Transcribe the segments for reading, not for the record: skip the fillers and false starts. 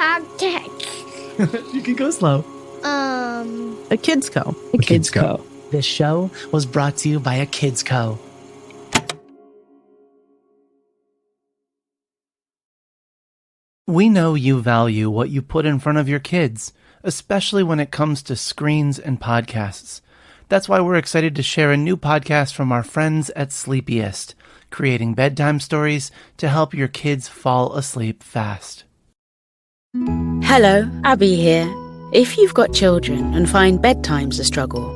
You can go slow. A Kids Co. A Kids Co. This show was brought to you by a Kids Co. We know you value what you put in front of your kids, especially when it comes to screens and podcasts. That's why we're excited to share a new podcast from our friends at Sleepiest, creating bedtime stories to help your kids fall asleep fast. Hello, Abby here. If you've got children and find bedtime's a struggle,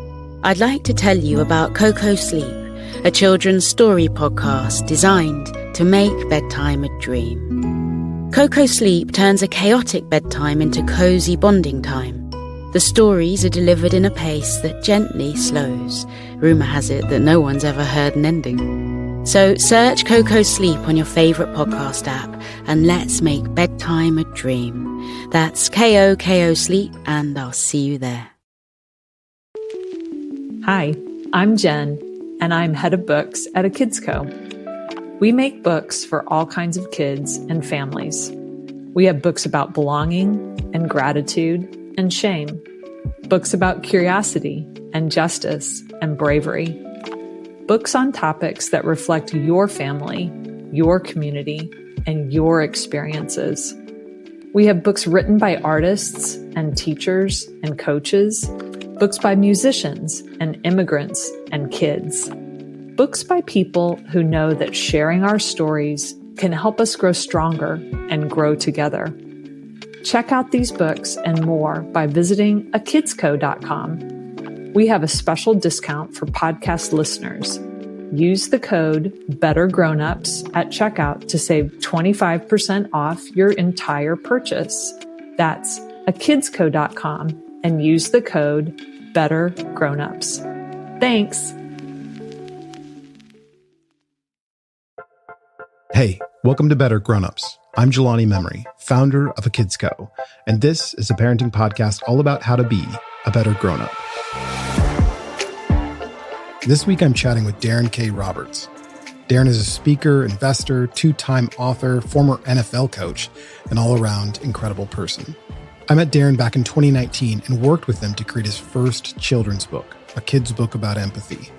I'd like to tell you about Coco Sleep, a children's story podcast designed to make bedtime a dream. Coco Sleep turns a chaotic bedtime into cozy bonding time. The stories are delivered in a pace that gently slows. Rumour has it that no one's ever heard an ending. So search Coco Sleep on your favourite podcast app and let's make bedtime a dream. That's KOKO Sleep, and I'll see you there. Hi, I'm Jen, and I'm head of books at a Kids Co. We make books for all kinds of kids and families. We have books about belonging and gratitude and shame, books about curiosity and justice and bravery, books on topics that reflect your family, your community, and your experiences. We have books written by artists and teachers and coaches, books by musicians and immigrants and kids, books by people who know that sharing our stories can help us grow stronger and grow together. Check out these books and more by visiting akidsco.com. We have a special discount for podcast listeners. Use the code BETTERGROWNUPS at checkout to save 25% off your entire purchase. That's akidsco.com and use the code BETTERGROWNUPS. Thanks. Hey, welcome to Better Grownups. I'm Jelani Memory, founder of A Kids Co, and this is a parenting podcast all about how to be a better grownup. This week I'm chatting with Darren K. Roberts. Darren is a speaker, investor, two-time author, former NFL coach, and all-around incredible person. I met Darren back in 2019 and worked with him to create his first children's book, a kid's book about empathy.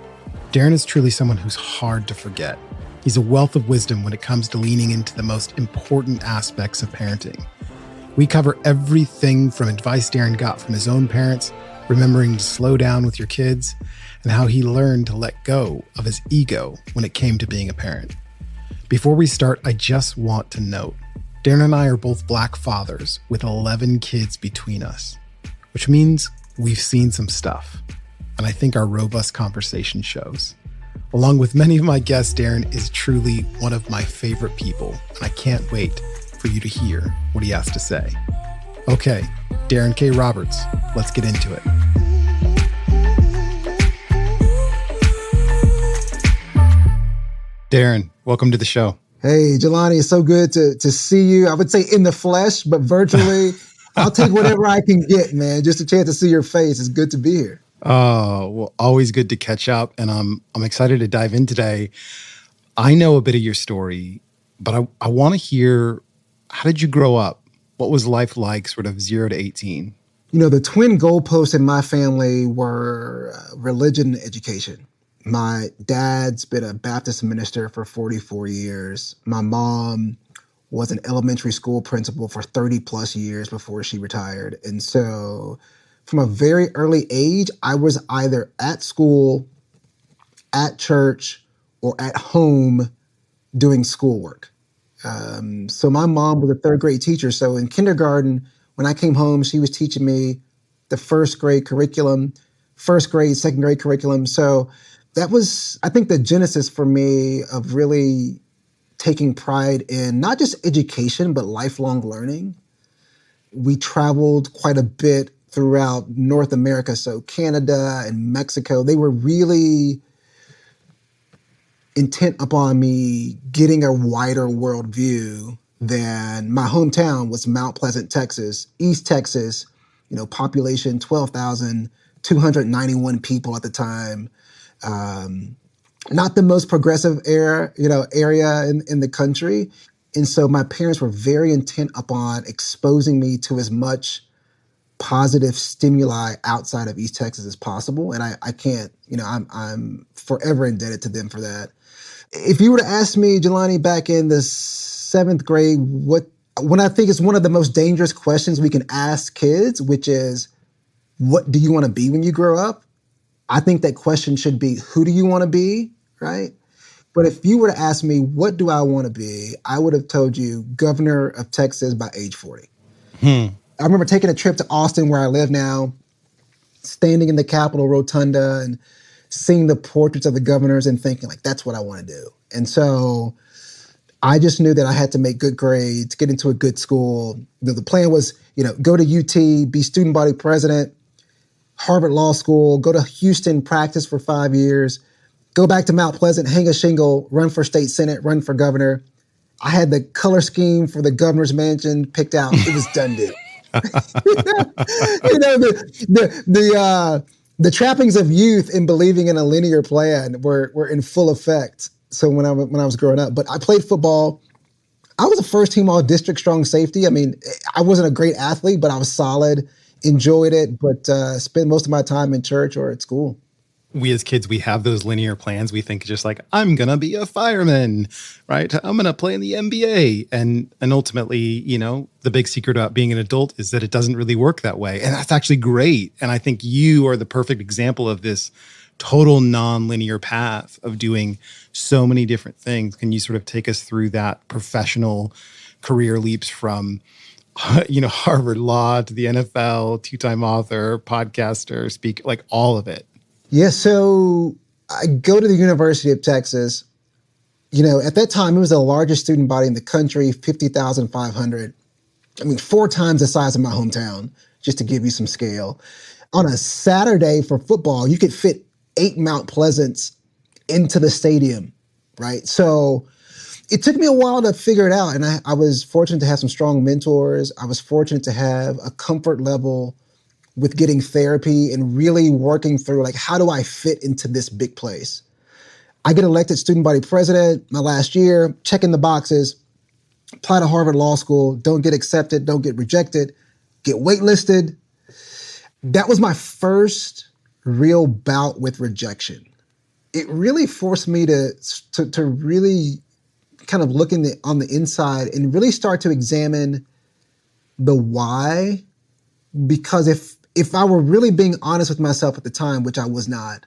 Darren is truly someone who's hard to forget. He's a wealth of wisdom when it comes to leaning into the most important aspects of parenting. We cover everything from advice Darren got from his own parents, remembering to slow down with your kids, and how he learned to let go of his ego when it came to being a parent. Before we start, I just want to note, Darren and I are both Black fathers with 11 kids between us, which means we've seen some stuff, and I think our robust conversation shows. Along with many of my guests, Darren is truly one of my favorite people, and I can't wait for you to hear what he has to say. Okay, Darren K. Roberts, let's get into it. Darren, welcome to the show. Hey, Jelani, it's so good to see you. I would say in the flesh, but virtually. I'll take whatever I can get, man. Just a chance to see your face. It's good to be here. Oh, well, always good to catch up, and I'm excited to dive in today. I know a bit of your story, but I want to hear, how did you grow up? What was life like sort of 0 to 18? You know, the twin goalposts in my family were religion and education. My dad's been a Baptist minister for 44 years. My mom was an elementary school principal for 30 plus years before she retired. And so from a very early age, I was either at school, at church, or at home doing schoolwork. So my mom was a third grade teacher. So in kindergarten, when I came home, she was teaching me the first grade curriculum, first grade, second grade curriculum. So that was, I think, the genesis for me of really taking pride in not just education, but lifelong learning. We traveled quite a bit throughout North America, so Canada and Mexico. They were really intent upon me getting a wider worldview than my hometown was Mount Pleasant, Texas, East Texas, population 12,291 people at the time. Not the most progressive area in the country. And so my parents were very intent upon exposing me to as much positive stimuli outside of East Texas as possible. And I can't, I'm forever indebted to them for that. If you were to ask me, Jelani, back in the 7th grade, when I think it's one of the most dangerous questions we can ask kids, which is, what do you want to be when you grow up? I think that question should be, who do you want to be, right? But if you were to ask me, what do I want to be? I would have told you governor of Texas by age 40. I remember taking a trip to Austin, where I live now, standing in the Capitol Rotunda and seeing the portraits of the governors and thinking, like, that's what I want to do. And so I just knew that I had to make good grades, get into a good school. The plan was, go to UT, be student body president, Harvard Law School, go to Houston, practice for 5 years, go back to Mount Pleasant, hang a shingle, run for state senate, run for governor. I had the color scheme for the governor's mansion picked out. It was done deal. The trappings of youth in believing in a linear plan were in full effect. So when I was growing up, but I played football. I was a first team all district strong safety. I mean, I wasn't a great athlete, but I was solid, enjoyed it, but spent most of my time in church or at school. We as kids, we have those linear plans. We think just like, I'm going to be a fireman, right? I'm going to play in the NBA. And ultimately, the big secret about being an adult is that it doesn't really work that way. And that's actually great. And I think you are the perfect example of this total non-linear path of doing so many different things. Can you sort of take us through that professional career leaps from, Harvard Law to the NFL, 2-time author, podcaster, speaker, like all of it? Yeah, so I go to the University of Texas. At that time, it was the largest student body in the country, 50,500. 4 times the size of my hometown, just to give you some scale. On a Saturday for football, you could fit 8 Mount Pleasants into the stadium, right? So it took me a while to figure it out. And I was fortunate to have some strong mentors. I was fortunate to have a comfort level with getting therapy and really working through, like, how do I fit into this big place? I get elected student body president my last year, checking the boxes, apply to Harvard Law School, don't get accepted, don't get rejected, get waitlisted. That was my first real bout with rejection. It really forced me to really kind of look on the inside and really start to examine the why. Because if I were really being honest with myself at the time, which I was not,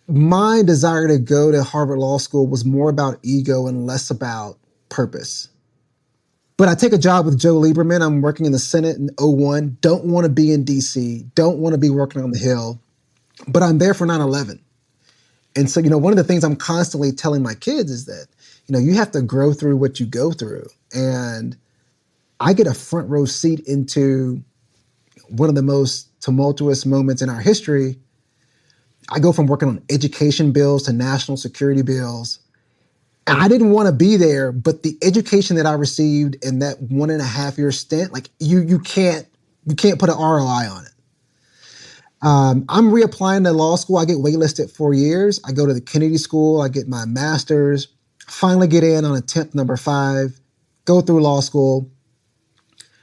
my desire to go to Harvard Law School was more about ego and less about purpose. But I take a job with Joe Lieberman. I'm working in the Senate in 2001. Don't want to be in DC. Don't want to be working on the Hill. But I'm there for 9/11. And so, one of the things I'm constantly telling my kids is that, you have to grow through what you go through. And I get a front row seat into one of the most tumultuous moments in our history. I go from working on education bills to national security bills. And I didn't want to be there, but the education that I received in that 1.5-year stint, like you can't put an ROI on it. I'm reapplying to law school. I get waitlisted 4 years. I go to the Kennedy School. I get my master's, finally get in on attempt number 5, go through law school.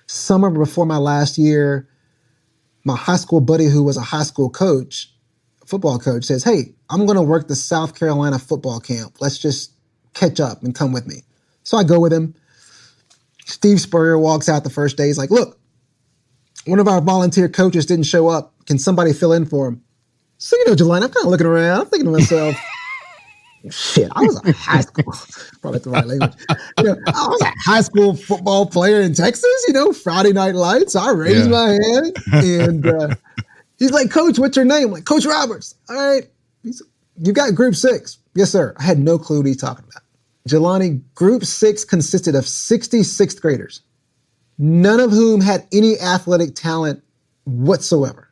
Summer before my last year, my high school buddy who was a high school coach, football coach, says, hey, I'm going to work the South Carolina football camp. Let's just catch up and come with me. So I go with him. Steve Spurrier walks out the first day. He's like, look, one of our volunteer coaches didn't show up. Can somebody fill in for him? So, Jelani, I'm kind of looking around. I'm thinking to myself, shit, I was a high school, probably the right language. I was a high school football player in Texas, Friday Night Lights. I raised my hand and he's like, Coach, what's your name? I'm like, Coach Roberts. All right. You got group 6. Yes, sir. I had no clue what he's talking about. Jelani, group 6 consisted of 60 6th graders, none of whom had any athletic talent whatsoever.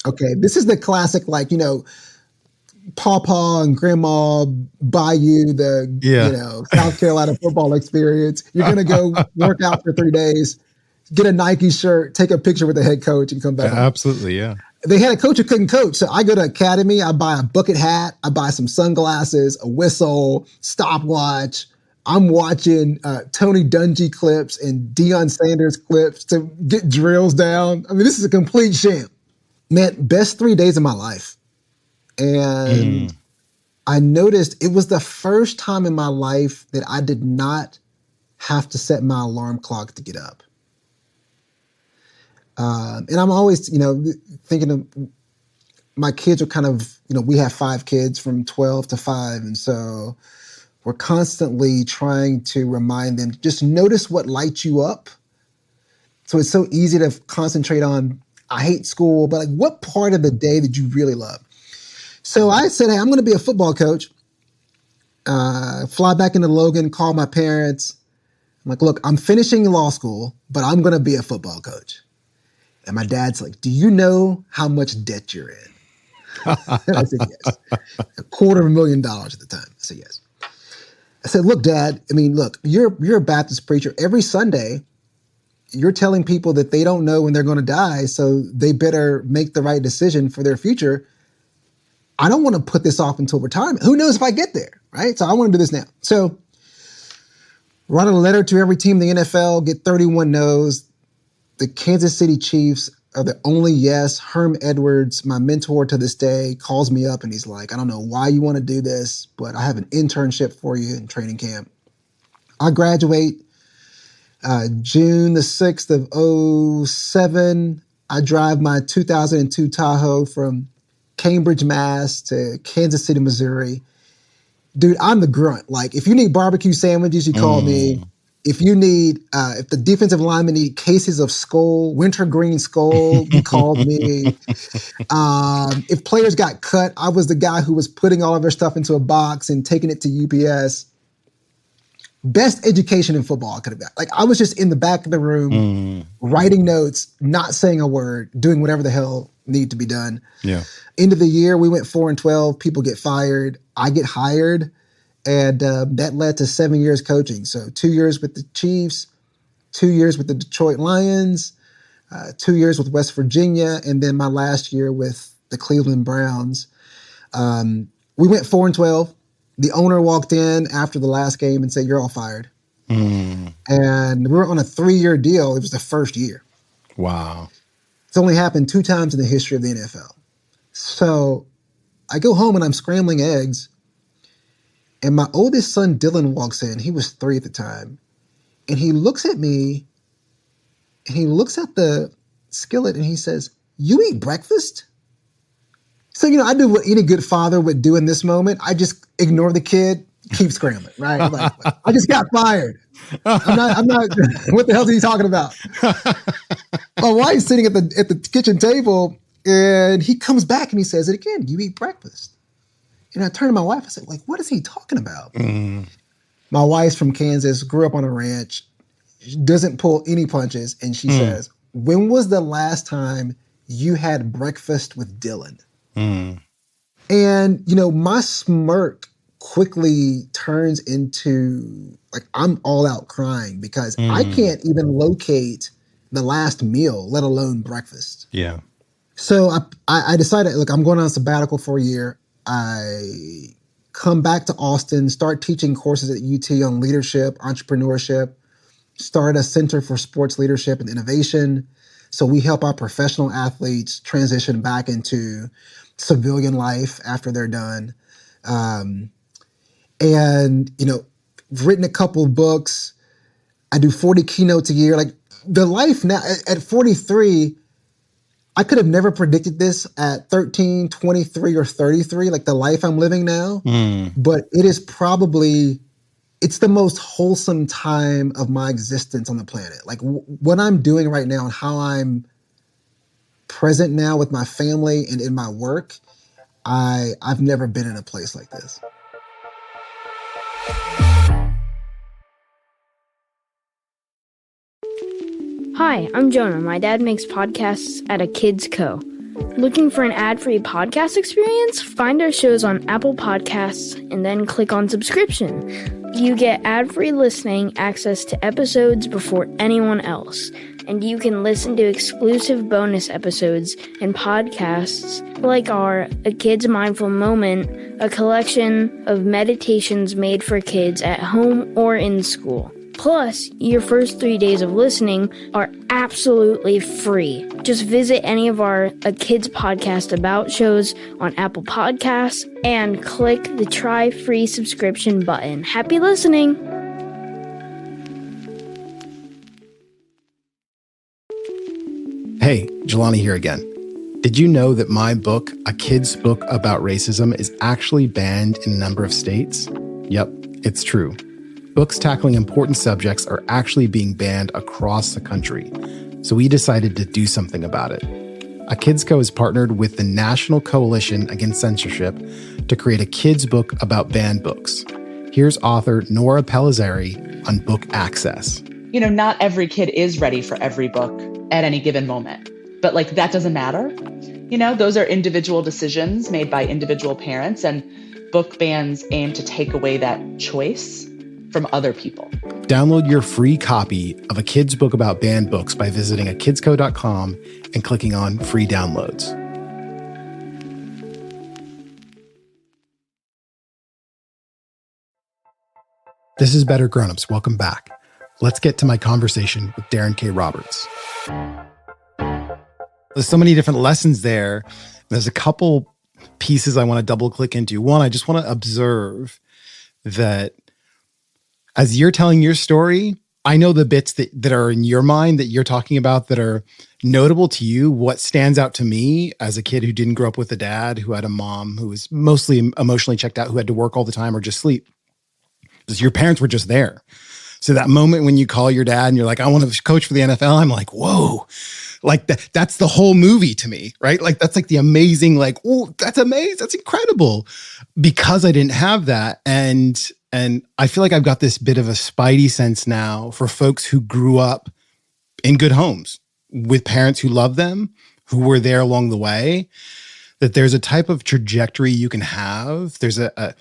Okay. This is the classic, Pawpaw and Grandma buy you the South Carolina football experience. You're going to go work out for 3 days, get a Nike shirt, take a picture with the head coach and come back home. Absolutely, yeah. They had a coach who couldn't coach. So I go to Academy, I buy a bucket hat, I buy some sunglasses, a whistle, stopwatch, I'm watching Tony Dungy clips and Deion Sanders clips to get drills down. I mean, this is a complete sham. Man, best 3 days of my life. And I noticed it was the first time in my life that I did not have to set my alarm clock to get up. And I'm always, thinking of my kids are kind of, we have 5 kids from 12 to 5. And so we're constantly trying to remind them, just notice what lights you up. So it's so easy to concentrate on, I hate school, but like what part of the day did you really love? So I said, hey, I'm going to be a football coach. Fly back into Logan, call my parents. I'm like, look, I'm finishing law school, but I'm going to be a football coach. And my dad's like, do you know how much debt you're in? I said, yes. $250,000 at the time. I said, yes. I said, look, Dad, you're a Baptist preacher. Every Sunday, you're telling people that they don't know when they're going to die, so they better make the right decision for their future. I don't want to put this off until retirement. Who knows if I get there, right? So I want to do this now. So write a letter to every team in the NFL, get 31 no's. The Kansas City Chiefs are the only yes. Herm Edwards, my mentor to this day, calls me up and he's like, I don't know why you want to do this, but I have an internship for you in training camp. I graduate June the 6th of 07. I drive my 2002 Tahoe from Cambridge, Mass to Kansas City, Missouri. Dude, I'm the grunt. Like, if you need barbecue sandwiches, you call me. If you need, if the defensive linemen need cases of Skol, wintergreen Skol, you called me. If players got cut, I was the guy who was putting all of their stuff into a box and taking it to UPS. Best education in football I could have got. Like, I was just in the back of the room, writing notes, not saying a word, doing whatever the hell needed to be done. Yeah. End of the year, we went 4-12. People get fired. I get hired. And that led to 7 years coaching. So 2 years with the Chiefs, 2 years with the Detroit Lions, 2 years with West Virginia, and then my last year with the Cleveland Browns. We went 4-12. The owner walked in after the last game and said, you're all fired. And we were on a 3-year deal. It was the first year. Wow. It's only happened 2 times in the history of the NFL. So I go home and I'm scrambling eggs. And my oldest son, Dylan, walks in. He was 3 at the time. And he looks at me, and he looks at the skillet, and he says, you eat breakfast? So, I do what any good father would do in this moment. I just ignore the kid, keep scrambling, right? I'm like, I just got fired. I'm not, what the hell is he talking about? My wife's sitting at the kitchen table, and he comes back, and he says it again, you eat breakfast. And I turned to my wife, I said, like, what is he talking about? My wife's from Kansas, grew up on a ranch, doesn't pull any punches. And she says, when was the last time you had breakfast with Dylan? And, my smirk quickly turns into, like, I'm all out crying because I can't even locate the last meal, let alone breakfast. Yeah. So I decided, look, I'm going on a sabbatical for a year. I come back to Austin, start teaching courses at UT on leadership, entrepreneurship, start a Center for Sports Leadership and Innovation. So we help our professional athletes transition back into civilian life after they're done. And, written a couple of books. I do 40 keynotes a year. Like, the life now at 43, I could have never predicted this at 13, 23, or 33, like the life I'm living now. But it is it's the most wholesome time of my existence on the planet. Like what I'm doing right now and how I'm present now with my family and in my work, I've never been in a place like this. Hi, I'm Jonah. My dad makes podcasts at a Kids Co. Looking for an ad-free podcast experience? Find our shows on Apple Podcasts and then click on subscription. You get ad-free listening, access to episodes before anyone else. and you can listen to exclusive bonus episodes and podcasts like our A Kid's Mindful Moment, a collection of meditations made for kids at home or in school. Plus, your first 3 days of listening are absolutely free. Just visit any of our A Kids Podcast About shows on Apple Podcasts and click the Try Free subscription button. Happy listening! Hey, Jelani here again. Did you know that my book, A Kid's Book About Racism, is actually banned in a number of states? Yep, it's true. Books tackling important subjects are actually being banned across the country. So we decided to do something about it. A Kids Co. has partnered with the National Coalition Against Censorship to create a kids' book about banned books. Here's author Nora Pellizzari on book access. You know, not every kid is ready for every book at any given moment, but like that doesn't matter. You know, those are individual decisions made by individual parents, and book bans aim to take away that choice from other people. Download your free copy of A Kid's Book About Banned Books by visiting akidsco.com and clicking on free downloads. This is Better Grownups. Welcome back. Let's get to my conversation with Darren K. Roberts. There's so many different lessons there. There's a couple pieces I want to double click into. One, I just want to observe that as you're telling your story, I know the bits that are in your mind that you're talking about that are notable to you. What stands out to me as a kid who didn't grow up with a dad, who had a mom who was mostly emotionally checked out, who had to work all the time or just sleep, is your parents were just there. So that moment when you call your dad and you're like, I want to coach for the NFL, I'm like, whoa, like that's the whole movie to me, right? Like that's like the amazing, like, oh, that's amazing. That's incredible. Because I didn't have that. And I feel like I've got this bit of a spidey sense now for folks who grew up in good homes with parents who love them, who were there along the way, that there's a type of trajectory you can have. There's an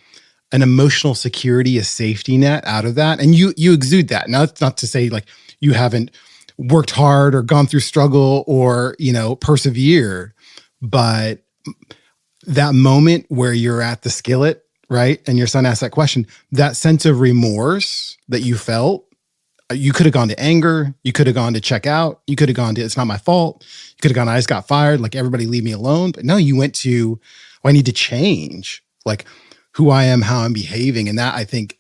emotional security, a safety net out of that. And you exude that. Now, it's not to say like you haven't worked hard or gone through struggle or, persevered, but that moment where you're at the skillet, right? And your son asked that question, that sense of remorse that you felt, you could have gone to anger. You could have gone to check out. You could have gone to, it's not my fault. You could have gone, I just got fired. Like everybody leave me alone. But no, you went to, I need to change like who I am, how I'm behaving. And that I think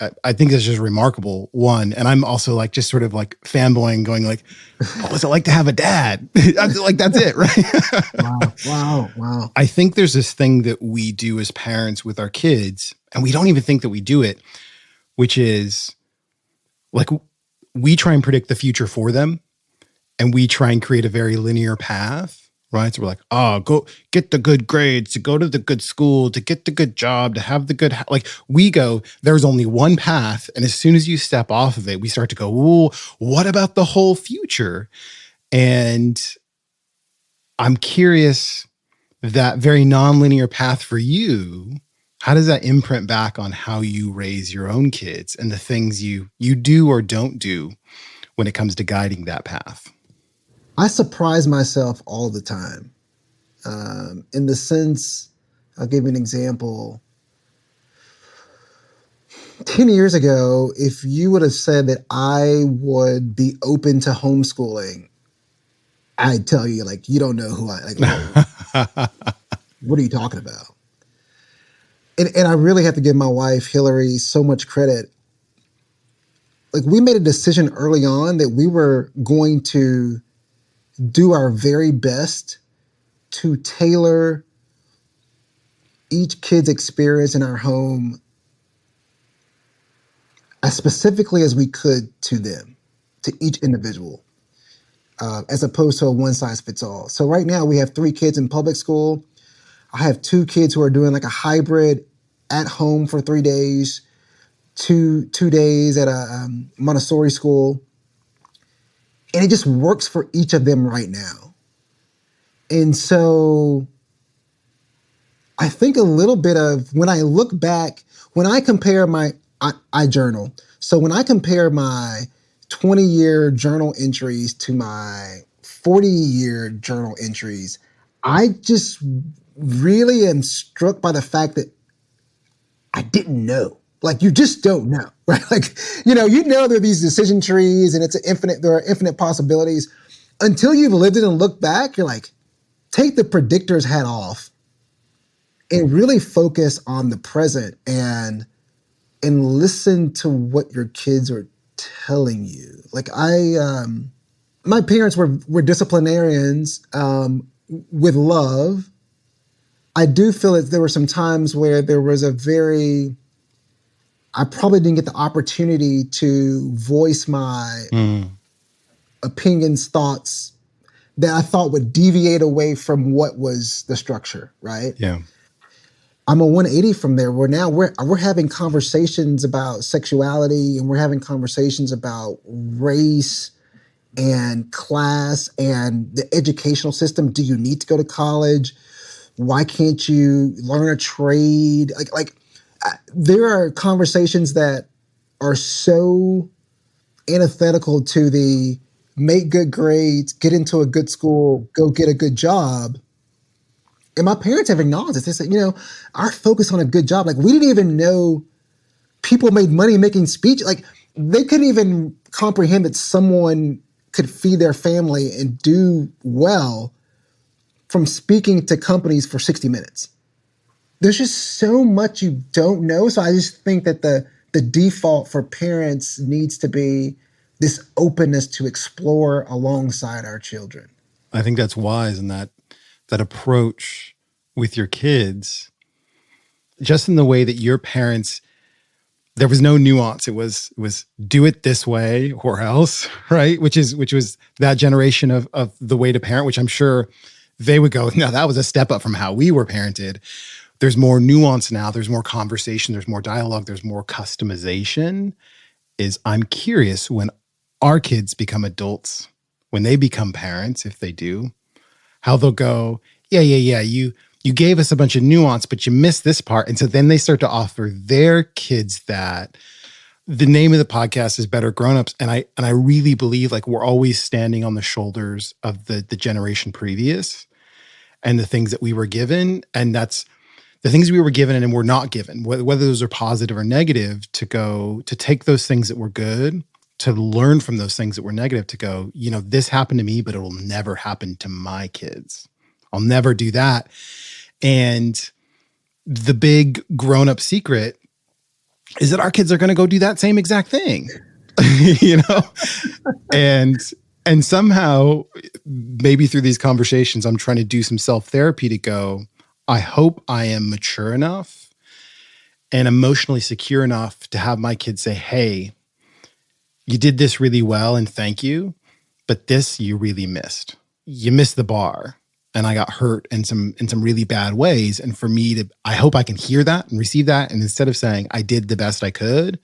is just remarkable, one. And I'm also like, just sort of like fanboying going like, what was it like to have a dad? Like, that's it, right? Wow. I think there's this thing that we do as parents with our kids, and we don't even think that we do it, which is like, we try and predict the future for them, and we try and create a very linear path. Right. So we're like, go get the good grades, to go to the good school, to get the good job, to have the good, like we go, there's only one path. And as soon as you step off of it, we start to go, well, what about the whole future? And I'm curious, that very nonlinear path for you, how does that imprint back on how you raise your own kids and the things you do or don't do when it comes to guiding that path? I surprise myself all the time. In the sense, I'll give you an example. 10 years ago, if you would have said that I would be open to homeschooling, I'd tell you, like, you don't know who what are you talking about? And I really have to give my wife, Hillary, so much credit. Like, we made a decision early on that we were going to do our very best to tailor each kid's experience in our home as specifically as we could to them, to each individual, as opposed to a one-size-fits-all. So right now we have 3 kids in public school. I have 2 kids who are doing like a hybrid at home for 3 days, 2 days at a Montessori school. And it just works for each of them right now. And so I think a little bit of, when I look back, when I compare I journal. So when I compare my 20-year journal entries to my 40-year journal entries, I just really am struck by the fact that I didn't know. Like, you just don't know, right? Like, there are these decision trees and there are infinite possibilities. Until you've lived it and looked back, you're like, take the predictor's hat off and really focus on the present and listen to what your kids are telling you. Like, my parents were disciplinarians with love. I do feel that there were some times where there was I probably didn't get the opportunity to voice my opinions, thoughts that I thought would deviate away from what was the structure, right? Yeah. I'm a 180 from there, where now we're having conversations about sexuality, and we're having conversations about race and class and the educational system. Do you need to go to college? Why can't you learn a trade? There are conversations that are so antithetical to the make good grades, get into a good school, go get a good job. And my parents have acknowledged this. They said, our focus on a good job, like, we didn't even know people made money making speech. Like, they couldn't even comprehend that someone could feed their family and do well from speaking to companies for 60 minutes. There's just so much you don't know. So I just think that the default for parents needs to be this openness to explore alongside our children. I think that's wise, and that approach with your kids, just in the way that your parents, there was no nuance. It was do it this way or else, right? Which was that generation of the way to parent, which I'm sure they would go, no, that was a step up from how we were parented. There's more nuance now. There's more conversation. There's more dialogue. There's more customization. I'm curious, when our kids become adults, when they become parents, if they do, how they'll go, yeah. You gave us a bunch of nuance, but you missed this part. And so then they start to offer their kids that. The name of the podcast is Better Grownups. And I really believe, like, we're always standing on the shoulders of the generation previous and the things that we were given. And that's the things we were given and were not given, whether those are positive or negative, to take those things that were good, to learn from those things that were negative, to go, this happened to me, but it will never happen to my kids. I'll never do that. And the big grown-up secret is that our kids are going to go do that same exact thing, and somehow, maybe through these conversations, I'm trying to do some self-therapy to go, I hope I am mature enough and emotionally secure enough to have my kids say, hey, you did this really well and thank you, but this you really missed. You missed the bar. And I got hurt in some really bad ways. And for me I hope I can hear that and receive that. And instead of saying I did the best I could,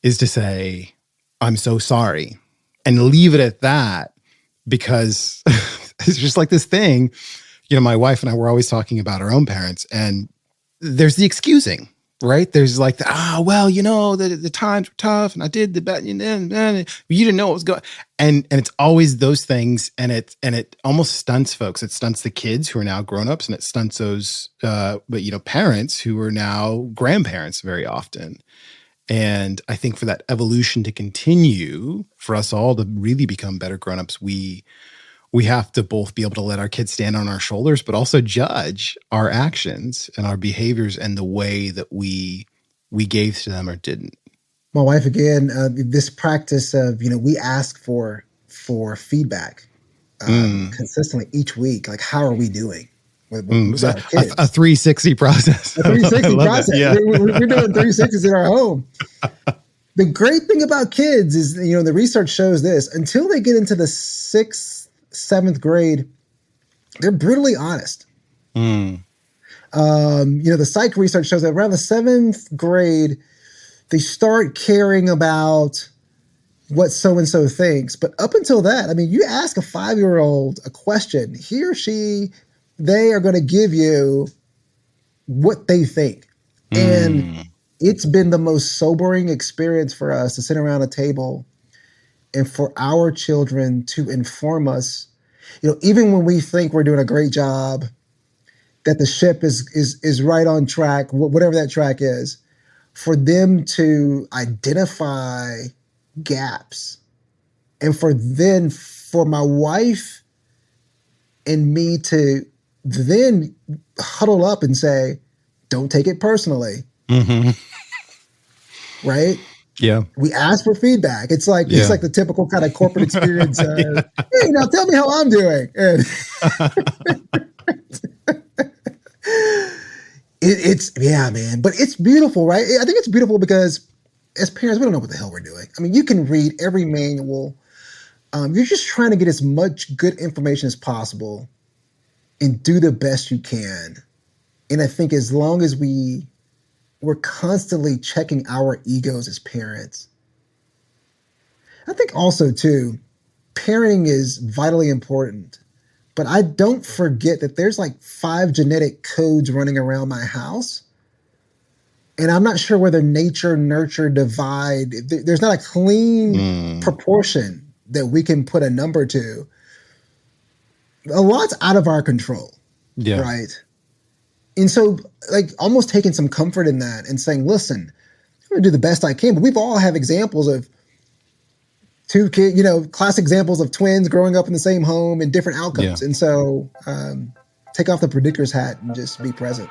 is to say, I'm so sorry, and leave it at that. Because it's just like this thing, my wife and I were always talking about our own parents, and there's the excusing, right? There's like, the times were tough and I did the best, and you didn't know what was going. And it's always those things, and it almost stunts folks. It stunts the kids who are now grown-ups, and it stunts those parents who are now grandparents very often. And I think for that evolution to continue, for us all to really become better grown-ups, we have to both be able to let our kids stand on our shoulders, but also judge our actions and our behaviors and the way that we gave to them or didn't. My wife, again, this practice of, we ask for feedback consistently each week. Like, how are we doing with our kids? A 360 process. A 360 process. Yeah. We're doing 360s in our home. The great thing about kids is, the research shows this, until they get into the 6th, 7th grade, they're brutally honest. The psych research shows that around the 7th grade, they start caring about what so-and-so thinks. But up until that, you ask a 5-year-old a question, he or she, they are going to give you what they think. And it's been the most sobering experience for us to sit around a table and for our children to inform us, even when we think we're doing a great job, that the ship is right on track, whatever that track is, for them to identify gaps, and for my wife and me to then huddle up and say, don't take it personally. Mm-hmm. Right? Yeah. We ask for feedback. It's like the typical kind of corporate experience. Hey, now tell me how I'm doing. And man. But it's beautiful, right? I think it's beautiful because as parents, we don't know what the hell we're doing. I mean, you can read every manual. You're just trying to get as much good information as possible and do the best you can. And I think as long as we're constantly checking our egos as parents. I think also too, parenting is vitally important, but I don't forget that there's like 5 genetic codes running around my house. And I'm not sure whether nature, nurture, divide, there's not a clean proportion that we can put a number to. A lot's out of our control, right? And so, like, almost taking some comfort in that and saying, listen, I'm going to do the best I can. But we've all have examples of 2 kids, classic examples of twins growing up in the same home and different outcomes. Yeah. And so take off the predictor's hat and just be present.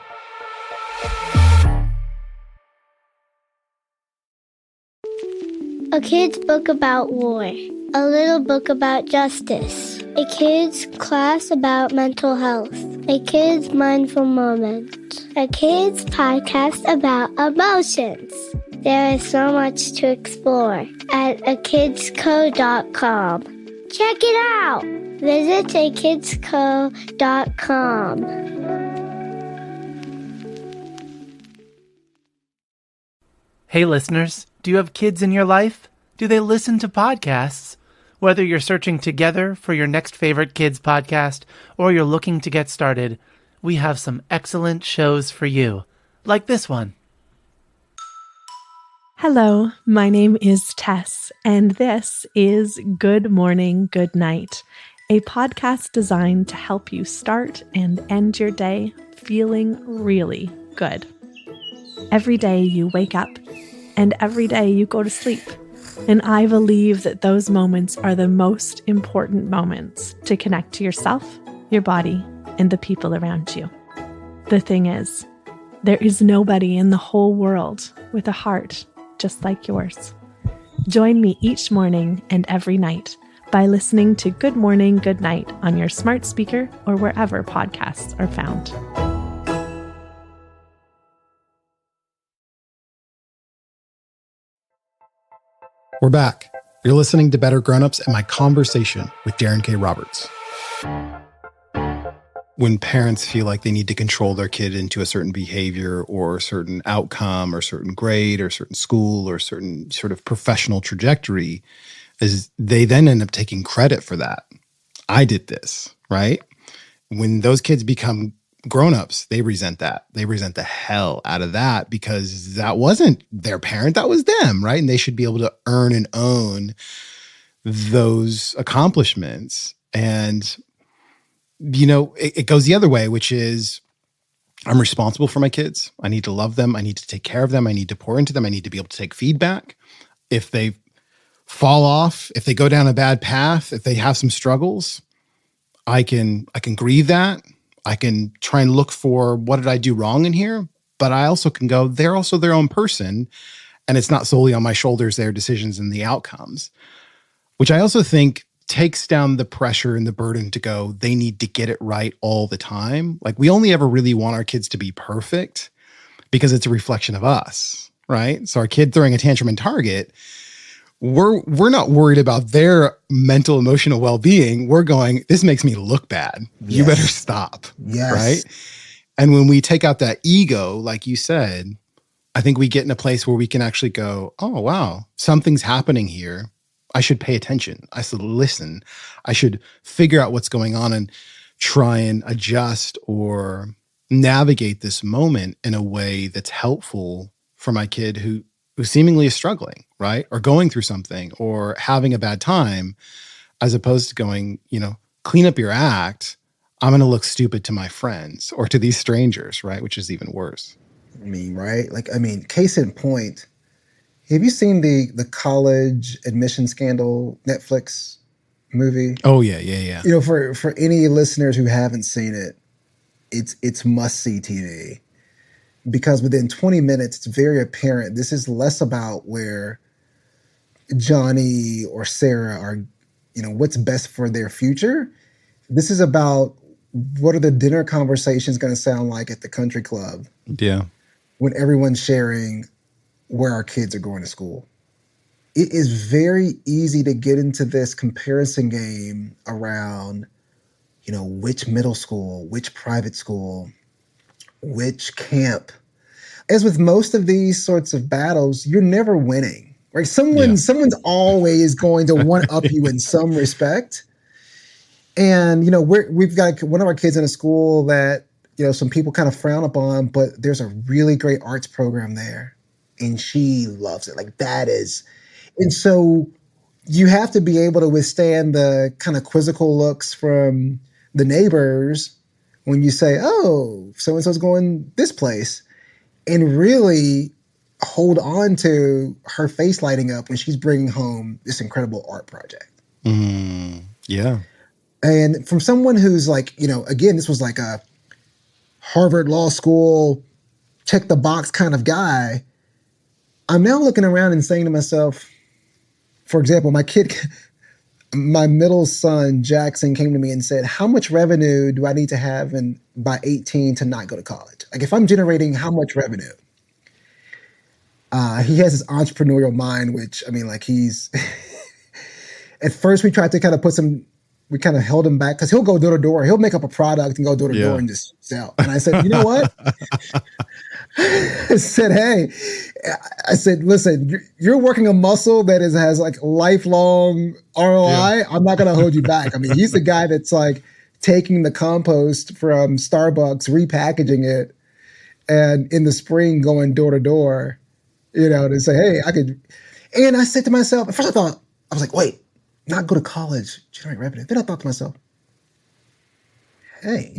A kid's book about war. A little book about justice. A kid's class about mental health. A kid's mindful moment. A kid's podcast about emotions. There is so much to explore at akidsco.com. Check it out! Visit akidsco.com. Hey listeners, do you have kids in your life? Do they listen to podcasts? Whether you're searching together for your next favorite kids podcast or you're looking to get started, we have some excellent shows for you, like this one. Hello, my name is Tess, and this is Good Morning, Good Night, a podcast designed to help you start and end your day feeling really good. Every day you wake up, and every day you go to sleep. And I believe that those moments are the most important moments to connect to yourself, your body, and the people around you. The thing is, there is nobody in the whole world with a heart just like yours. Join me each morning and every night by listening to Good Morning, Good Night on your smart speaker or wherever podcasts are found. We're back. You're listening to Better Grownups and my conversation with Darren K. Roberts. When parents feel like they need to control their kid into a certain behavior or a certain outcome or certain grade or certain school or certain sort of professional trajectory, is they then end up taking credit for that. I did this, right? When those kids become grown-ups, they resent that. They resent the hell out of that because that wasn't their parent, that was them, right? And they should be able to earn and own those accomplishments. And, it goes the other way, which is I'm responsible for my kids. I need to love them. I need to take care of them. I need to pour into them. I need to be able to take feedback. If they fall off, if they go down a bad path, if they have some struggles, I can grieve that. I can try and look for what did I do wrong in here, but I also can go, they're also their own person, and it's not solely on my shoulders, their decisions and the outcomes, which I also think takes down the pressure and the burden to go, they need to get it right all the time. Like, we only ever really want our kids to be perfect because it's a reflection of us, right? So our kid throwing a tantrum in Target, we're not worried about their mental, emotional well-being. We're going, this makes me look bad. Yes. You better stop. Yes. Right? And when we take out that ego, like you said, I think we get in a place where we can actually go, oh, wow, something's happening here. I should pay attention. I should listen. I should figure out what's going on and try and adjust or navigate this moment in a way that's helpful for my kid who seemingly is struggling, right? Or going through something or having a bad time, as opposed to going, clean up your act. I'm going to look stupid to my friends or to these strangers, right? Which is even worse. Right? Case in point, have you seen the college admission scandal Netflix movie? Oh, yeah. For any listeners who haven't seen it, it's must-see TV. Because within 20 minutes, it's very apparent this is less about where Johnny or Sarah are, what's best for their future. This is about what are the dinner conversations going to sound like at the country club? Yeah. When everyone's sharing where our kids are going to school. It is very easy to get into this comparison game around, which middle school, which private school, which camp. As with most of these sorts of battles, you're never winning, right? Someone's always going to one up you in some respect. And, we've got one of our kids in a school that, some people kind of frown upon, but there's a really great arts program there. And she loves it. And so you have to be able to withstand the kind of quizzical looks from the neighbors when you say, oh, so-and-so's going this place, and really hold on to her face lighting up when she's bringing home this incredible art project. Yeah. And from someone who's again, this was like a Harvard Law School, check the box kind of guy, I'm now looking around and saying to myself, for example, my middle son, Jackson, came to me and said, how much revenue do I need to have by 18 to not go to college? If I'm generating how much revenue? He has this entrepreneurial mind, which, he's, at first we tried to kind of we kind of held him back because he'll go door to door. He'll make up a product and go door to door and just sell. And I said, you know what? I said, listen, you're working a muscle that has lifelong ROI. Yeah. I'm not going to hold you back. He's the guy that's taking the compost from Starbucks, repackaging it, and in the spring going door to door, to say, hey, I could. And I said to myself, at first I was like, wait, not go to college, generate revenue. Then I thought to myself, hey,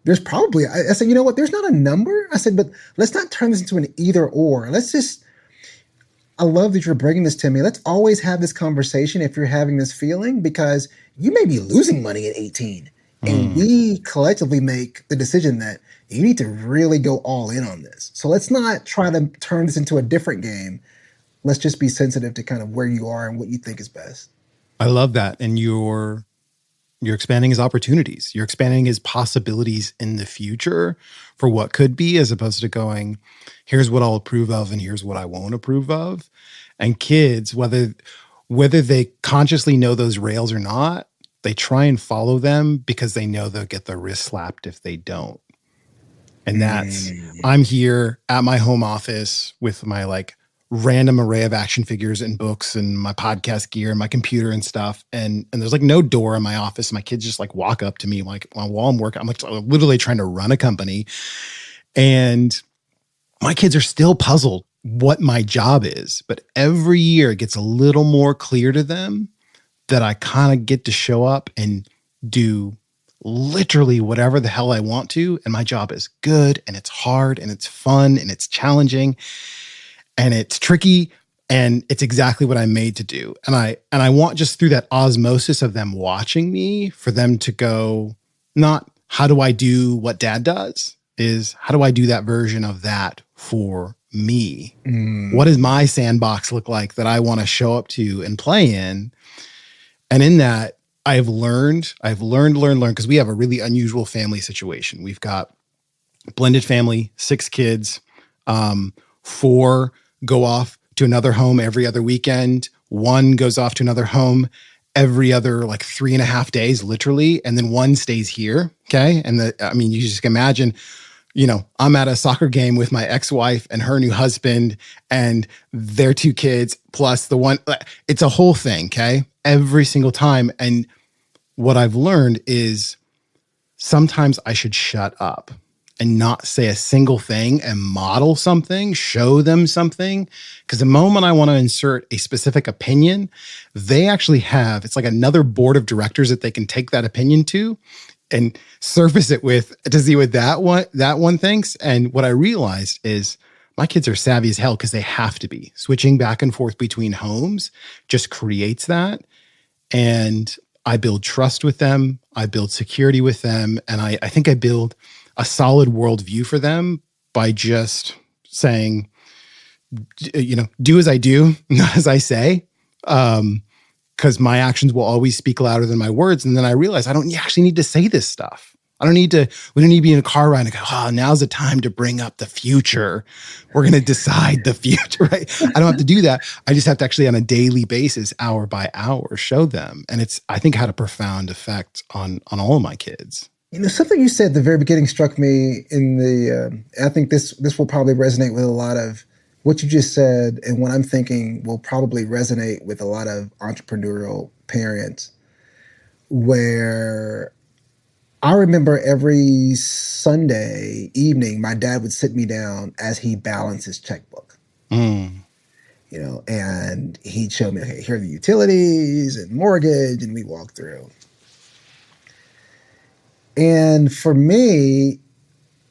there's probably, I said, you know what, there's not a number. I said, but let's not turn this into an either or. I love that you're bringing this to me. Let's always have this conversation if you're having this feeling, because you may be losing money at 18. And we collectively make the decision that you need to really go all in on this. So let's not try to turn this into a different game. Let's just be sensitive to kind of where you are and what you think is best. I love that. And you're expanding his opportunities. You're expanding his possibilities in the future for what could be, as opposed to going, here's what I'll approve of and here's what I won't approve of. And kids, whether they consciously know those rails or not, they try and follow them because they know they'll get their wrist slapped if they don't. And that's, I'm here at my home office with my random array of action figures and books and my podcast gear and my computer and stuff. And there's no door in my office. My kids just walk up to me while I'm working. I'm literally trying to run a company. And my kids are still puzzled what my job is. But every year it gets a little more clear to them that I kind of get to show up and do literally whatever the hell I want to. And my job is good and it's hard and it's fun and it's challenging. And it's tricky, and it's exactly what I'm made to do. And I want, just through that osmosis of them watching me, for them to go, not how do I do what dad does, is how do I do that version of that for me? What does my sandbox look like that I want to show up to and play in? And in that, I've learned, because we have a really unusual family situation. We've got a blended family, 6 kids, 4 go off to another home every other weekend. 1 goes off to another home every other 3.5 days, literally. And then 1 stays here. Okay. And you just imagine, I'm at a soccer game with my ex-wife and her new husband and their 2 kids, plus the one, it's a whole thing. Okay. Every single time. And what I've learned is sometimes I should shut up. and not say a single thing and model something, show them something. Because the moment I want to insert a specific opinion, they actually have, it's like another board of directors that they can take that opinion to and surface it with to see what that one thinks. And what I realized is my kids are savvy as hell because they have to be. Switching back and forth between homes just creates that. And I build trust with them. I build security with them. And I think I build a solid worldview for them by just saying, do as I do, not as I say. Because my actions will always speak louder than my words. And then I realized I don't actually need to say this stuff. We don't need to be in a car ride and go, now's the time to bring up the future. We're going to decide the future, right? I don't have to do that. I just have to actually on a daily basis, hour by hour, show them. And I think had a profound effect on all of my kids. Something you said at the very beginning struck me I think this will probably resonate with a lot of what you just said, and what I'm thinking will probably resonate with a lot of entrepreneurial parents, where I remember every Sunday evening, my dad would sit me down as he balanced his checkbook. And he'd show me, okay, here are the utilities and mortgage, and we walk through. And for me,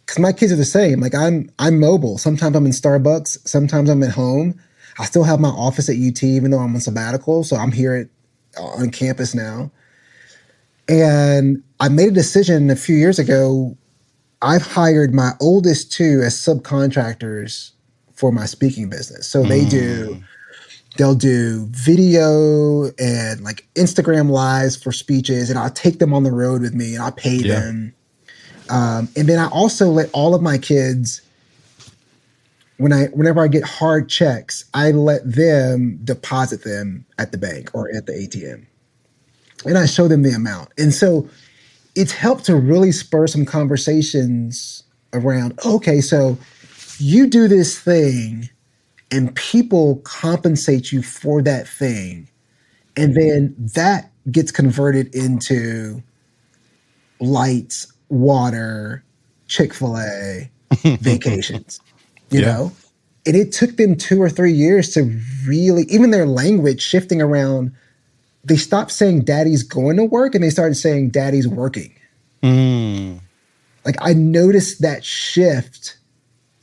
because my kids are the same, like I'm mobile. Sometimes I'm in Starbucks. Sometimes I'm at home. I still have my office at UT, even though I'm on sabbatical. So I'm here on campus now. And I made a decision a few years ago. I've hired my oldest two as subcontractors for my speaking business. So they'll do video and like Instagram lives for speeches, and I'll take them on the road with me and I'll pay them. And then I also let all of my kids, whenever I get hard checks, I let them deposit them at the bank or at the ATM. And I show them the amount. And so it's helped to really spur some conversations around, okay, so you do this thing and people compensate you for that thing. And then that gets converted into lights, water, Chick-fil-A, vacations, you know? And it took them 2 or 3 years to really, even their language shifting around, they stopped saying daddy's going to work and they started saying daddy's working. Like I noticed that shift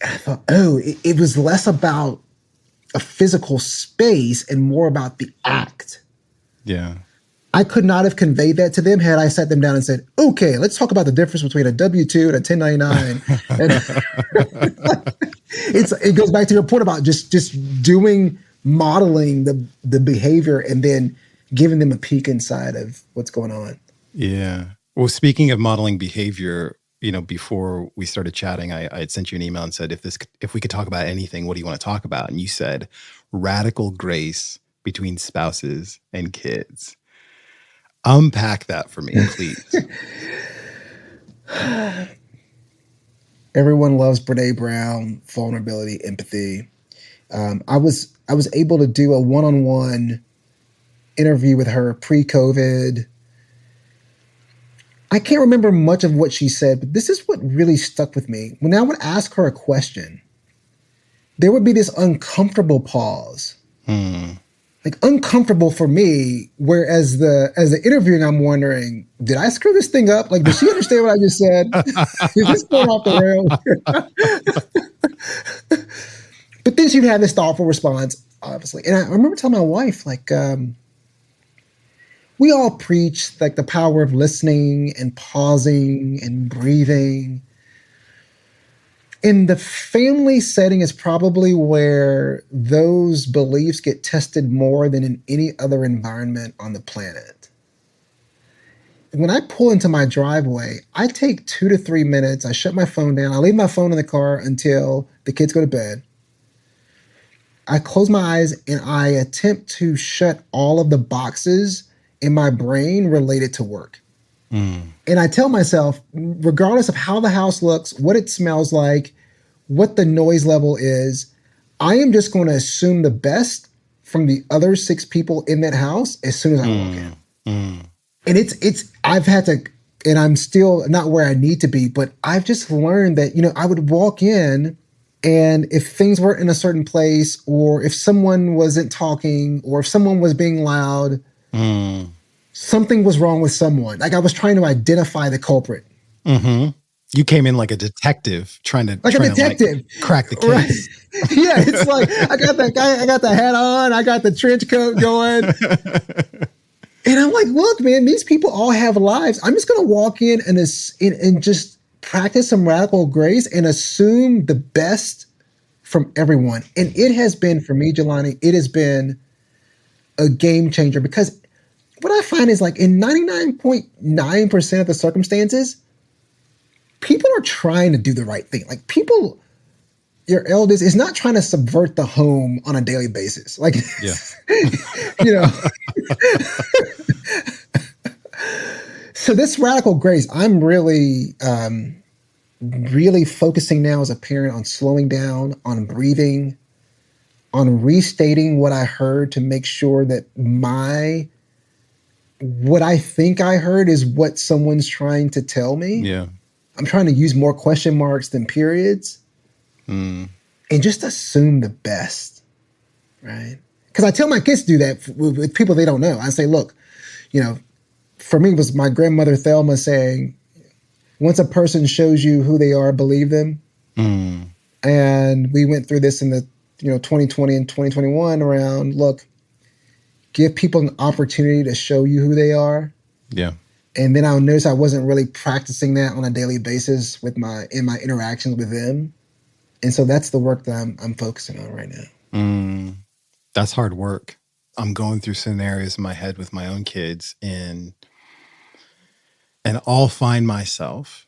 and I thought, it was less about a physical space and more about the act. Yeah. I could not have conveyed that to them had I sat them down and said, okay, let's talk about the difference between a W-2 and a 1099. It goes back to your point about just modeling the behavior and then giving them a peek inside of what's going on. Yeah. Well, speaking of modeling behavior, before we started chatting, I had sent you an email and said, if we could talk about anything, what do you want to talk about? And you said radical grace between spouses and kids. Unpack that for me, please. Everyone loves Brené Brown, vulnerability, empathy. I was able to do a one-on-one interview with her pre-COVID. I can't remember much of what she said, but this is what really stuck with me. When I would ask her a question, there would be this uncomfortable pause. Like uncomfortable for me, whereas the interviewing, I'm wondering, did I screw this thing up? Like, does she understand what I just said? Is this going off the rails? But then she'd have this thoughtful response, obviously. And I remember telling my wife, like, we all preach like the power of listening and pausing and breathing. In the family setting is probably where those beliefs get tested more than in any other environment on the planet. When I pull into my driveway, I take 2 to 3 minutes. I shut my phone down. I leave my phone in the car until the kids go to bed. I close my eyes and I attempt to shut all of the boxes in my brain related to work. And I tell myself, regardless of how the house looks, what it smells like, what the noise level is, I am just going to assume the best from the other 6 people in that house as soon as I walk in. And I've had to and I'm still not where I need to be, but I've just learned that, I would walk in, and if things weren't in a certain place, or if someone wasn't talking, or if someone was being loud, something was wrong with someone. Like I was trying to identify the culprit. Mm-hmm. You came in like a detective trying to crack the case. Right. Yeah, it's like I got that guy, I got the hat on, I got the trench coat going. And I'm like, look, man, these people all have lives. I'm just going to walk in and just practice some radical grace and assume the best from everyone. And it has been, for me, Jelani, it has been a game changer, because what I find is like in 99.9% of the circumstances, people are trying to do the right thing. Like people, your eldest is not trying to subvert the home on a daily basis. Like, yeah. So this radical grace, I'm really, really focusing now as a parent on slowing down, on breathing, on restating what I heard to make sure that what I think I heard is what someone's trying to tell me. Yeah. I'm trying to use more question marks than periods, and just assume the best, right? Because I tell my kids to do that with people they don't know. I say, look, for me, it was my grandmother Thelma saying, once a person shows you who they are, believe them. And we went through this in the 2020 and 2021 around, look, give people an opportunity to show you who they are. Yeah. And then I'll notice I wasn't really practicing that on a daily basis in my interactions with them. And so that's the work that I'm focusing on right now. That's hard work. I'm going through scenarios in my head with my own kids, and I'll find myself,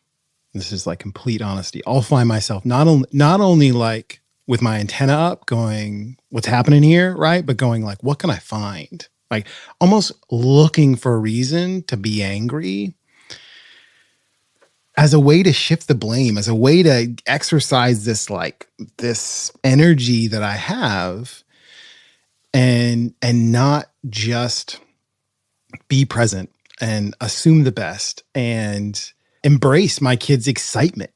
this is like complete honesty, I'll find myself not only like with my antenna up going, what's happening here, right? But going like, what can I find? Like almost looking for a reason to be angry as a way to shift the blame, as a way to exercise this energy that I have and not just be present and assume the best and embrace my kids' excitement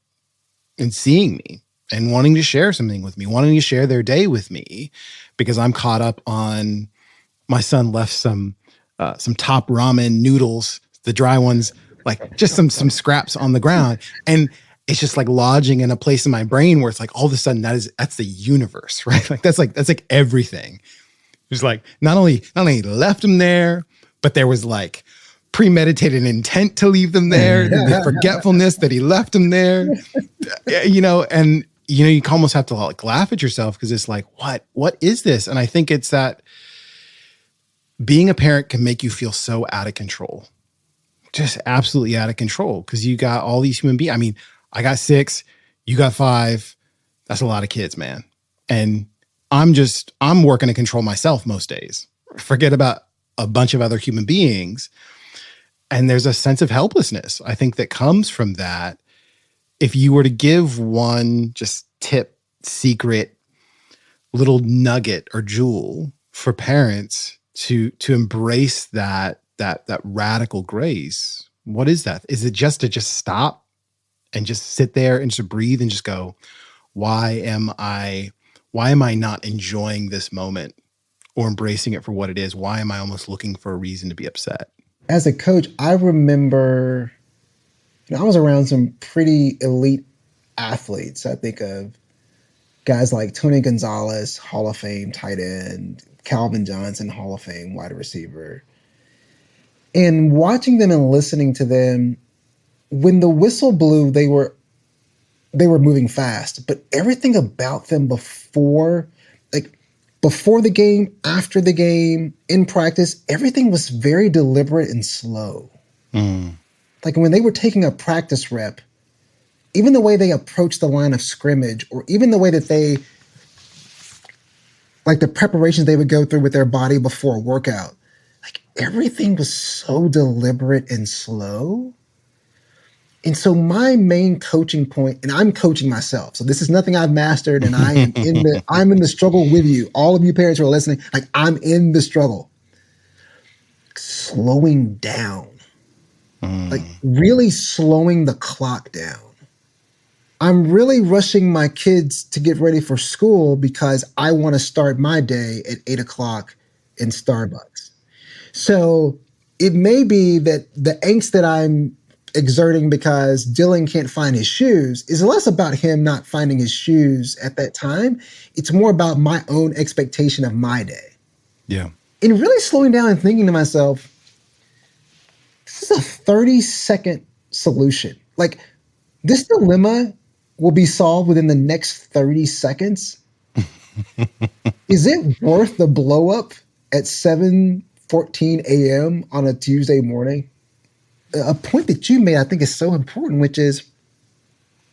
in seeing me and wanting to share something with me, wanting to share their day with me, because I'm caught up on my son left some top ramen noodles, the dry ones, like just some scraps on the ground. And it's just like lodging in a place in my brain where it's like all of a sudden that's the universe, right? Like that's like everything. It's like not only left them there, but there was like premeditated intent to leave them there, the forgetfulness that he left them there, and you almost have to like laugh at yourself because it's like, what is this? And I think it's that being a parent can make you feel so out of control, just absolutely out of control, because you got all these human beings. I mean, I got 6, you got 5. That's a lot of kids, man. And I'm working to control myself most days. Forget about a bunch of other human beings. And there's a sense of helplessness, I think, that comes from that. If you were to give one just tip, secret, little nugget or jewel for parents to embrace that radical grace, what is that? Is it just to stop and just sit there and just breathe and just go, why am I not enjoying this moment or embracing it for what it is? Why am I almost looking for a reason to be upset? As a coach, I remember, I was around some pretty elite athletes. I think of guys like Tony Gonzalez, Hall of Fame tight end, Calvin Johnson, Hall of Fame wide receiver. And watching them and listening to them, when the whistle blew, they were moving fast. But everything about them before the game, after the game, in practice, everything was very deliberate and slow. Like when they were taking a practice rep, even the way they approached the line of scrimmage, or even the way that they, like the preparations they would go through with their body before a workout, like everything was so deliberate and slow. And so my main coaching point, and I'm coaching myself, so this is nothing I've mastered, and I'm in the struggle with you. All of you parents who are listening, like I'm in the struggle. Slowing down. Like really slowing the clock down. I'm really rushing my kids to get ready for school because I want to start my day at 8 o'clock in Starbucks. So it may be that the angst that I'm exerting because Dylan can't find his shoes is less about him not finding his shoes at that time. It's more about my own expectation of my day. Yeah. And really slowing down and thinking to myself, this is a 30-second solution. Like, this dilemma will be solved within the next 30 seconds. Is it worth the blow up at 7:14 a.m. on a Tuesday morning? A point that you made, I think, is so important, which is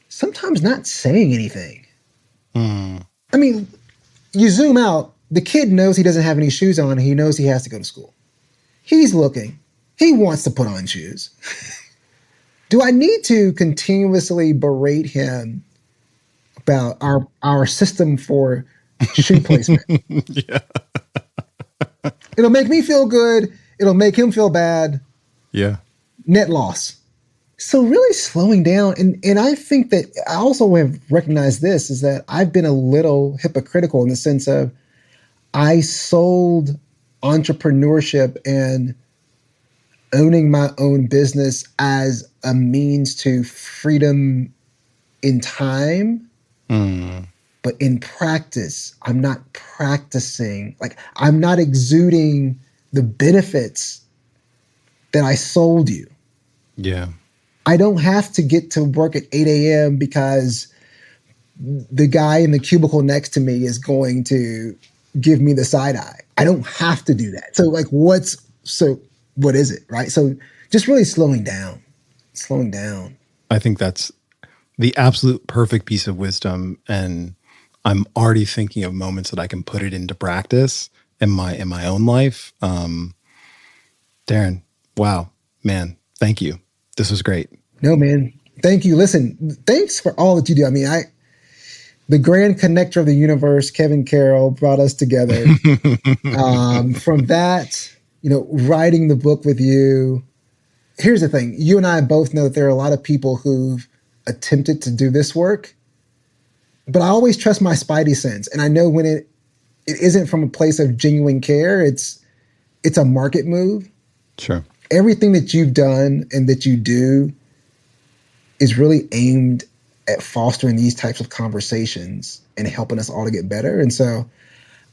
sometimes not saying anything. I mean, you zoom out, the kid knows he doesn't have any shoes on, and he knows he has to go to school. He's looking. He wants to put on shoes. Do I need to continuously berate him about our system for shoe placement? Yeah. It'll make me feel good. It'll make him feel bad. Yeah. Net loss. So really slowing down. And I think that I also have recognized this is that I've been a little hypocritical in the sense of I sold entrepreneurship and owning my own business as a means to freedom in time. But in practice, I'm not practicing. Like, I'm not exuding the benefits that I sold you. Yeah. I don't have to get to work at 8 a.m. because the guy in the cubicle next to me is going to give me the side eye. I don't have to do that. So like, what is it, right? So just really slowing down. I think that's the absolute perfect piece of wisdom. And I'm already thinking of moments that I can put it into practice in my own life. Darren, wow, man, thank you. This was great. No, man. Thank you. Listen, thanks for all that you do. I mean, the grand connector of the universe, Kevin Carroll, brought us together. From that, writing the book with you. Here's the thing. You and I both know that there are a lot of people who've attempted to do this work, but I always trust my spidey sense. And I know when it isn't from a place of genuine care, it's a market move. Sure. Everything that you've done and that you do is really aimed at fostering these types of conversations and helping us all to get better. And so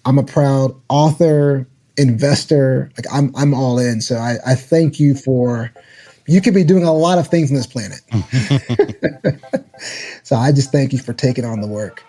I'm a proud author, investor, like I'm all in. So I thank you you could be doing a lot of things on this planet. So I just thank you for taking on the work.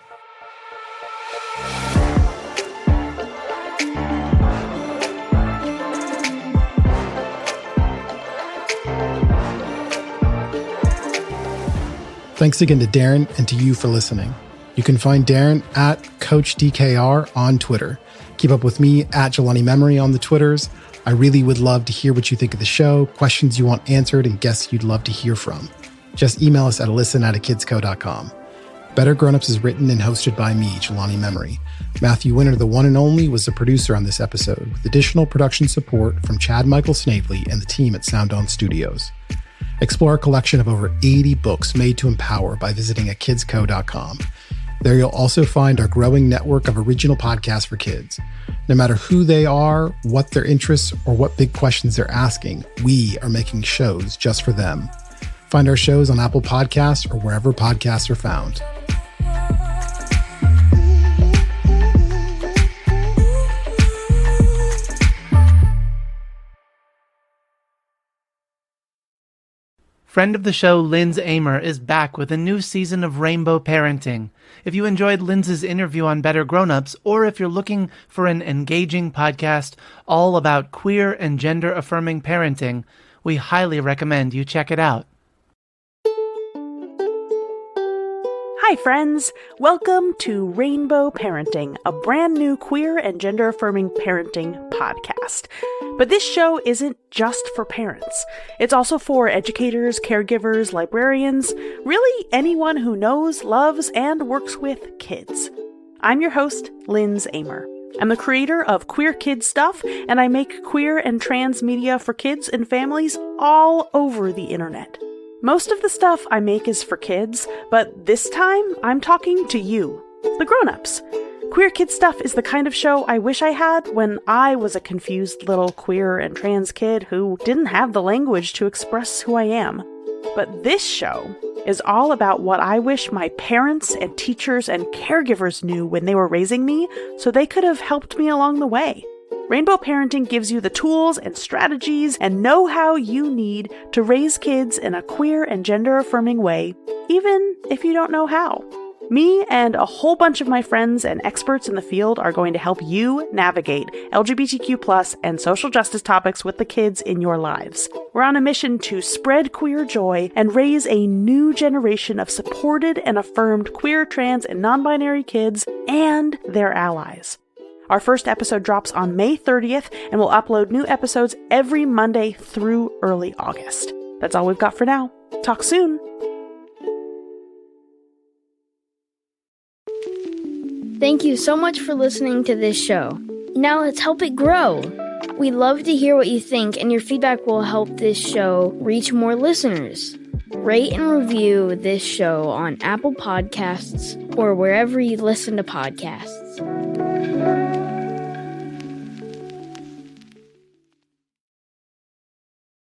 Thanks again to Darren and to you for listening. You can find Darren at Coach DKR on Twitter. Keep up with me at Jelani Memory on the Twitters. I really would love to hear what you think of the show, questions you want answered, and guests you'd love to hear from. Just email us at listen@akidsco.com. Better Grownups is written and hosted by me, Jelani Memory. Matthew Winter, the one and only, was the producer on this episode, with additional production support from Chad Michael Snavely and the team at Sound On Studios. Explore a collection of over 80 books made to empower by visiting akidsco.com. There you'll also find our growing network of original podcasts for kids. No matter who they are, what their interests, or what big questions they're asking, we are making shows just for them. Find our shows on Apple Podcasts or wherever podcasts are found. Friend of the show, Linz Amer, is back with a new season of Rainbow Parenting. If you enjoyed Linz's interview on Better Grownups, or if you're looking for an engaging podcast all about queer and gender-affirming parenting, we highly recommend you check it out. Hi friends, welcome to Rainbow Parenting, a brand new queer and gender-affirming parenting podcast. But this show isn't just for parents. It's also for educators, caregivers, librarians, really anyone who knows, loves, and works with kids. I'm your host, Linz Amer. I'm the creator of Queer Kid Stuff, and I make queer and trans media for kids and families all over the internet. Most of the stuff I make is for kids, but this time I'm talking to you, the grown-ups. Queer Kid Stuff is the kind of show I wish I had when I was a confused little queer and trans kid who didn't have the language to express who I am. But this show is all about what I wish my parents and teachers and caregivers knew when they were raising me so they could have helped me along the way. Rainbow Parenting gives you the tools and strategies and know-how you need to raise kids in a queer and gender-affirming way, even if you don't know how. Me and a whole bunch of my friends and experts in the field are going to help you navigate LGBTQ+ and social justice topics with the kids in your lives. We're on a mission to spread queer joy and raise a new generation of supported and affirmed queer, trans, and non-binary kids and their allies. Our first episode drops on May 30th, and we'll upload new episodes every Monday through early August. That's all we've got for now. Talk soon! Thank you so much for listening to this show. Now let's help it grow. We'd love to hear what you think, and your feedback will help this show reach more listeners. Rate and review this show on Apple Podcasts or wherever you listen to podcasts.